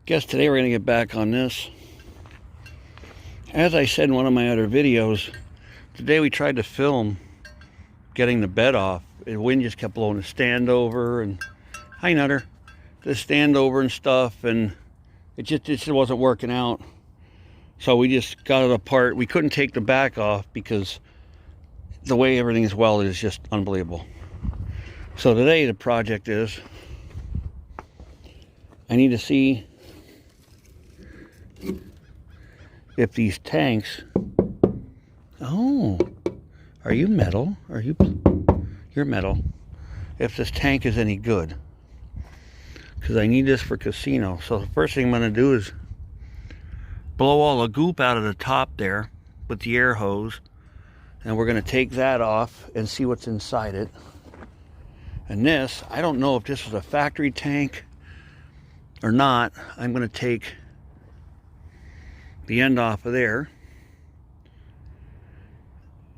Guess today we're going to get back on this. As I said in one of my other videos, today we tried to film getting the bed off. The wind just kept blowing the stand over, and hi Nutter, the stand over and stuff, and it just wasn't working out. So we just got it apart. We couldn't take the back off because the way everything is welded is just unbelievable. So today the project is, I need to see if these tanks, oh, are you metal? You're metal. If this tank is any good. Because I need this for casino. So the first thing I'm going to do is blow all the goop out of the top there with the air hose. And we're going to take that off and see what's inside it. And this, I don't know if this is a factory tank or not. I'm going to take the end off of there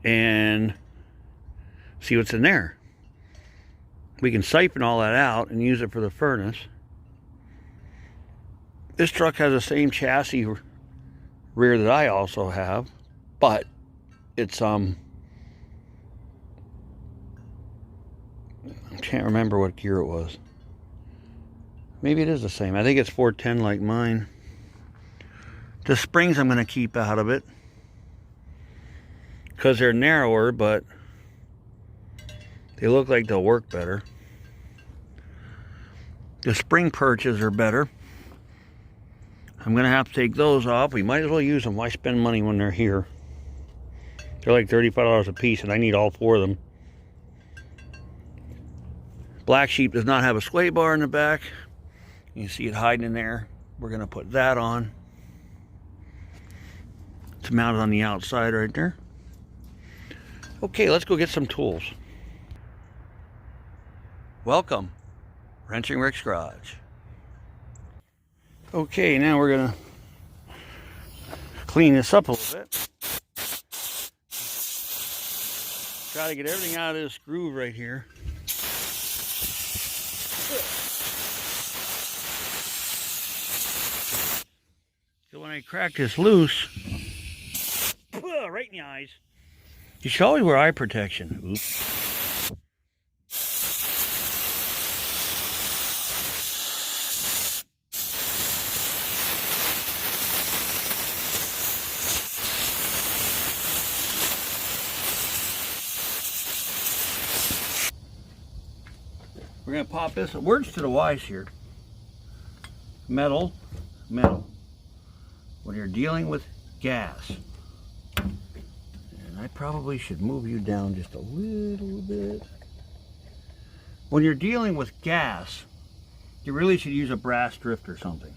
and see what's in there. We can siphon all that out and use it for the furnace. This truck has the same chassis rear that I also have, but it's I can't remember what gear it was. Maybe it is the same. I think it's 410 like mine. The springs I'm going to keep out of it because they're narrower, but they look like they'll work better. The spring perches are better. I'm going to have to take those off. We might as well use them. Why spend money when they're here? They're like $35 a piece, and I need all four of them. Black Sheep does not have a sway bar in the back. You can see it hiding in there. We're going to put that on. It's mounted on the outside right there. Okay, let's go get some tools. Welcome, Wrenching Rick's Garage. Okay, now we're gonna clean this up a little bit. Try to get everything out of this groove right here. So when I crack this loose, right in the eyes. You should always wear eye protection. Oops. We're going to pop this. Words to the wise here. Metal, metal. When you're dealing with gas. I probably should move you down just a little bit. When you're dealing with gas, you really should use a brass drift or something.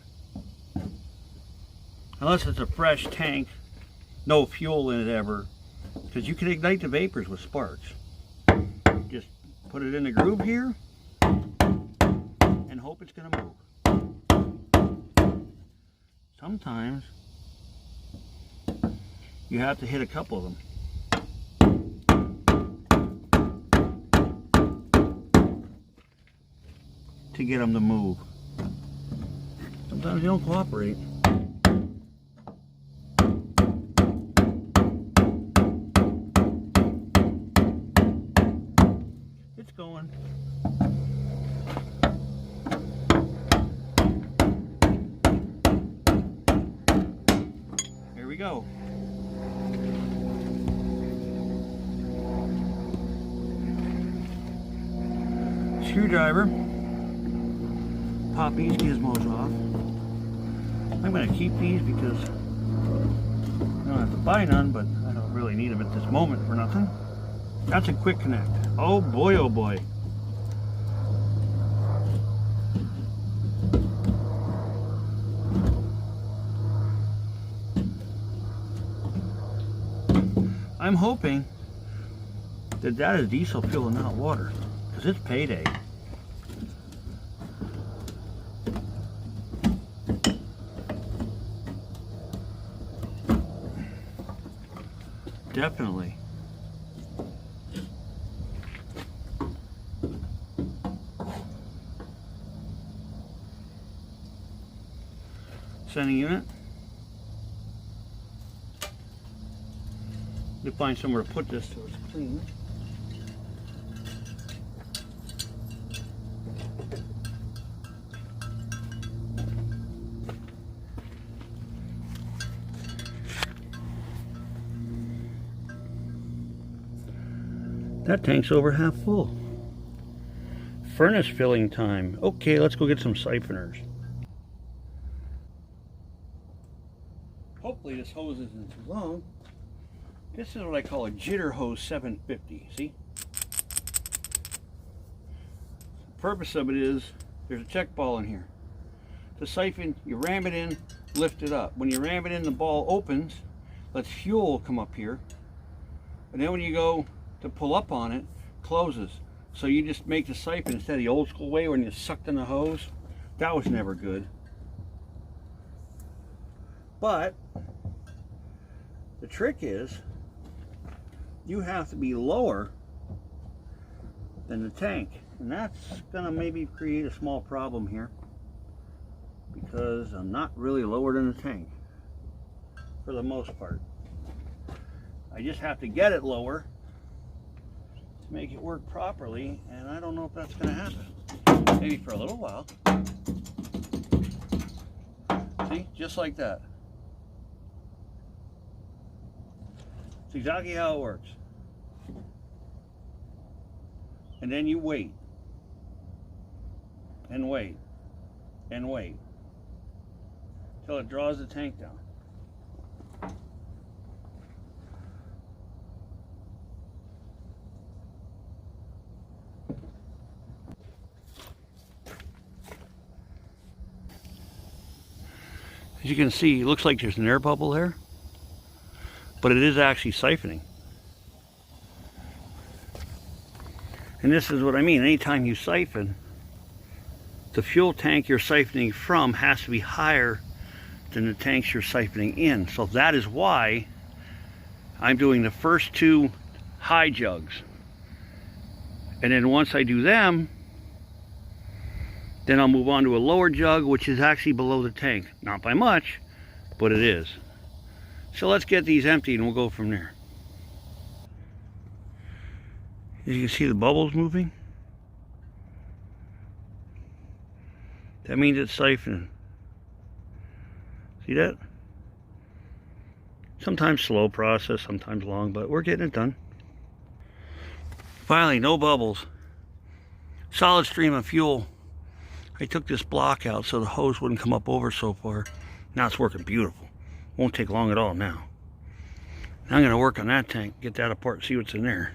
Unless it's a fresh tank, no fuel in it ever, because you can ignite the vapors with sparks. Just put it in the groove here and hope it's going to move. Sometimes you have to hit a couple of them. To get them to move. Sometimes they don't cooperate. It's going. Here we go. Screwdriver. Pop these gizmos off. I'm going to keep these because I don't have to buy none, but I don't really need them at this moment for nothing. That's a quick connect. Oh boy, oh boy. I'm hoping that that is diesel fuel and not water, because it's payday. Definitely. Center unit. We find somewhere to put this so it's clean. That tank's over half full. Furnace filling time. Okay, let's go get some siphoners. Hopefully this hose isn't too long. This is what I call a jitter hose 750. See? The purpose of it is there's a check ball in here. The siphon, you ram it in, lift it up. When you ram it in, the ball opens, lets fuel come up here. And then when you go to pull up on it, closes. So you just make the siphon instead of the old school way when you sucked in the hose. That was never good. But the trick is you have to be lower than the tank, and that's gonna maybe create a small problem here because I'm not really lower than the tank for the most part. I just have to get it lower to make it work properly, and I don't know if that's gonna happen. Maybe for a little while. See, just like that. It's exactly how it works. And then you wait. And wait. And wait. Till it draws the tank down. As you can see, it looks like there's an air bubble there, but it is actually siphoning. And this is what I mean. Anytime you siphon, the fuel tank you're siphoning from has to be higher than the tanks you're siphoning in. So that is why I'm doing the first two high jugs. And then once I do them, then I'll move on to a lower jug, which is actually below the tank. Not by much, but it is. So let's get these emptied and we'll go from there. As you can see the bubbles moving. That means it's siphoning. See that? Sometimes slow process, sometimes long, but we're getting it done. Finally, no bubbles. Solid stream of fuel. I took this block out so the hose wouldn't come up over so far. Now it's working beautiful. Won't take long at all now. Now I'm going to work on that tank, get that apart, see what's in there.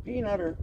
Peanutter.